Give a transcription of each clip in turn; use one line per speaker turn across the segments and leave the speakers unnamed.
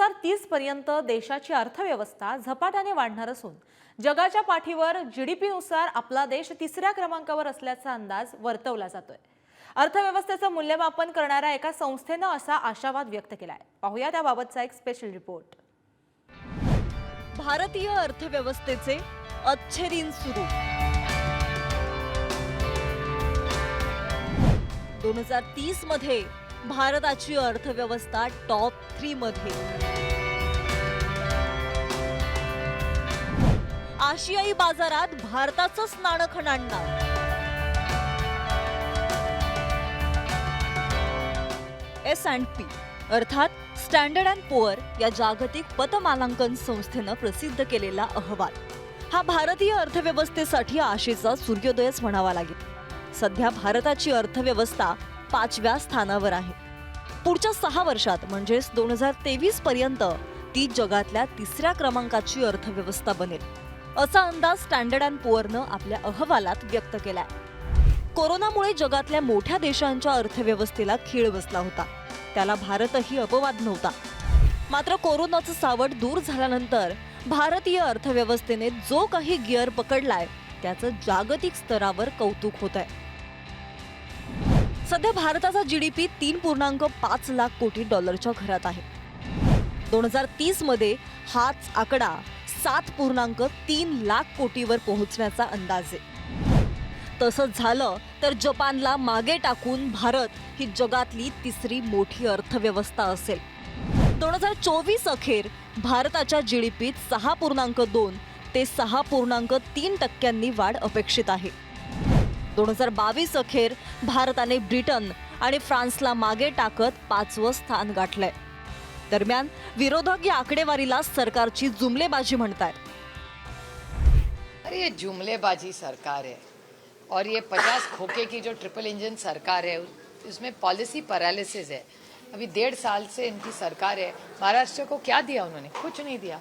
2030 पर्यंत देशाची अर्थव्यवस्था झपाट्याने वाढणार असून जगाच्या पाठीवर जीडीपी नुसार आपला देश तिसऱ्या क्रमांकावर असल्याचा अंदाज वर्तवला जातोय। अर्थव्यवस्थेचं मूल्यमापन करणाऱ्या एका संस्थेनं असा आशावाद व्यक्त केलाय। पाहूया त्याबाबतचा एक स्पेशल रिपोर्ट।
भारतीय अर्थव्यवस्थेचे अच्छे दिन सुरू। 2030 मध्ये भारताची अर्थव्यवस्था टॉप 3 मध्ये। आशियाई बाजारात भारताचंच नाणं खणाणणार। S&P अर्थात स्टँडर्ड अँड पुअर या जागतिक पतमानांकन संस्थेनं प्रसिद्ध केलेला अहवाल हा भारतीय अर्थव्यवस्थेसाठी आशेचा सूर्योदयच म्हणावा लागेल। सध्या भारताची अर्थव्यवस्था 5व्या स्थानावर आहे। पुढच्या 6 वर्षात म्हणजे 2023 पर्यंत ती जगातल्या 3ऱ्या क्रमांकाची अर्थव्यवस्था बनेल असा अंदाज स्टँडर्ड अँड पुअरनं आपल्या अहवालात व्यक्त केलाय। कोरोनामुळे जगातल्या मोठ्या देशांच्या अर्थव्यवस्थेला खीळ बसला होता, त्याला भारतही अपवाद नव्हता। मात्र कोरोनाचं सावट दूर झाल्यानंतर भारतीय अर्थव्यवस्थेने जो काही गिअर पकडलाय त्याचं जागतिक स्तरावर कौतुक होत आहे। सध्या भारताचा जीडीपी 3.5 लाख कोटी डॉलरच्या घरात आहे। 2030 मध्ये हाच आकडा 7.3 लाख कोटीवर पोहोचण्याचा अंदाज आहे। तसंच झालं तर जपानला मागे टाकून भारत ही जगातली 3री मोठी अर्थव्यवस्था असेल। 2024 अखेर भारताच्या जीडीपीत 6.2 ते 6.3% वाढ अपेक्षित आहे। 2022 अखेर भारताने ब्रिटन आणि फ्रान्सला मागे टाकत 5वं स्थान गाठलंय। दरम्यान विरोधक या आकडेवारीला सरकारची जुमलेबाजी म्हणतात।
अरे ये जुमलेबाजी सरकार है और ये 50 खोखे की जो ट्रिपल इंजन सरकार है उसमें पॉलिसी पैरालिसिस है। अभी 1.5 साल से इनकी सरकार है। महाराष्ट्र को क्या दिया उन्होंने? कुछ नहीं दिया।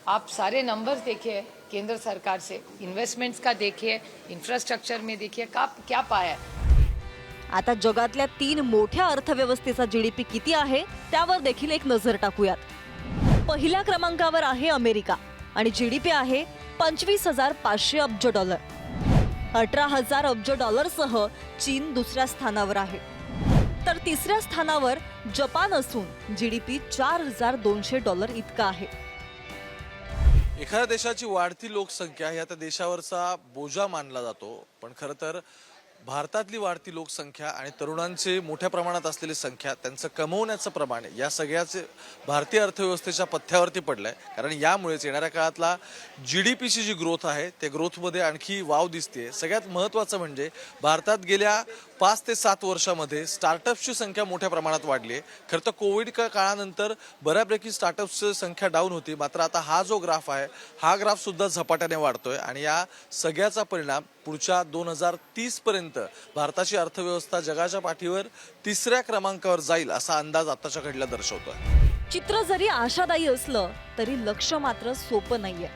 आप सारे नंबर्स देखिए केंद्र सरकार से, इन्वेस्टमेंट्स का देखिए, इंफ्रास्ट्रक्चर में देखिए क्या पाया है।
आता जगातल्या 3 मोठ्या अर्थव्यवस्थेचा जीडीपी किती आहे त्यावर देखील एक नजर टाकूयात। पहिल्या क्रमांकावर आहे अमेरिका आणि जीडीपी आहे 25,500 अब्ज डॉलर। 18,000 अब्ज डॉलरसह चीन दुसऱ्या स्थानावर आहे, तर तिसऱ्या स्थानावर जपान असून जीडीपी $4,200 इतका आहे।
एखाद्या देशाची वाढती लोकसंख्या ह्या त्या देशावरचा बोजा मानला जातो, पण खरं तर भारतातली वाढती लोकसंख्या आणि तरुणांचे मोठ्या प्रमाणात असलेली संख्या, त्यांचं कमवण्याचं प्रमाण या सगळ्याचे भारतीय अर्थव्यवस्थेच्या पथ्यावरती पडलंय। कारण यामुळेच येणाऱ्या काळातला जीडीपीची जी ग्रोथ आहे त्या ग्रोथमध्ये आणखी वाव दिसते। सगळ्यात महत्त्वाचं म्हणजे भारतात गेल्या 5 ते 7 वर्षामध्ये स्टार्टअप्सची संख्या मोठ्या प्रमाणात वाढली आहे। खरं तर कोविड काळानंतर बऱ्यापैकी स्टार्टअप्सची संख्या डाऊन होती, मात्र आता हा जो ग्राफ आहे हा ग्राफ सुद्धा झपाट्याने वाढतोय आणि या सगळ्याचा परिणाम पुढच्या 2030 पर्यंत भारताची अर्थव्यवस्था जगाच्या पाठीवर 3ऱ्या क्रमांकावर जाईल असा अंदाज आताच्या घडीला दर्शवतोय।
चित्र जरी आशादायी असलं तरी लक्ष्य मात्र सोपं नाहीये,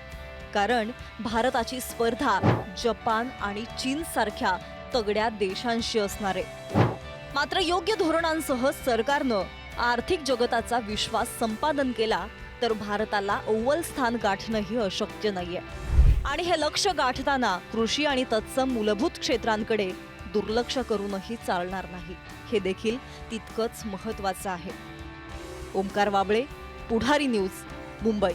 कारण भारताची स्पर्धा जपान आणि चीन सारख्या तगड्या देशांशी असणार आहे। मात्र योग्य धोरणांसह सरकारनं आर्थिक जगताचा विश्वास संपादन केला तर भारताला अव्वल स्थान गाठणंही अशक्य नाहीये। आणि हे लक्ष्य गाठताना कृषी आणि तत्सम मूलभूत क्षेत्रांकडे दुर्लक्ष करूनही चालणार नाही, हे देखील तितकंच महत्त्वाचं आहे। ओमकार वाबळे, पुढारी न्यूज, मुंबई।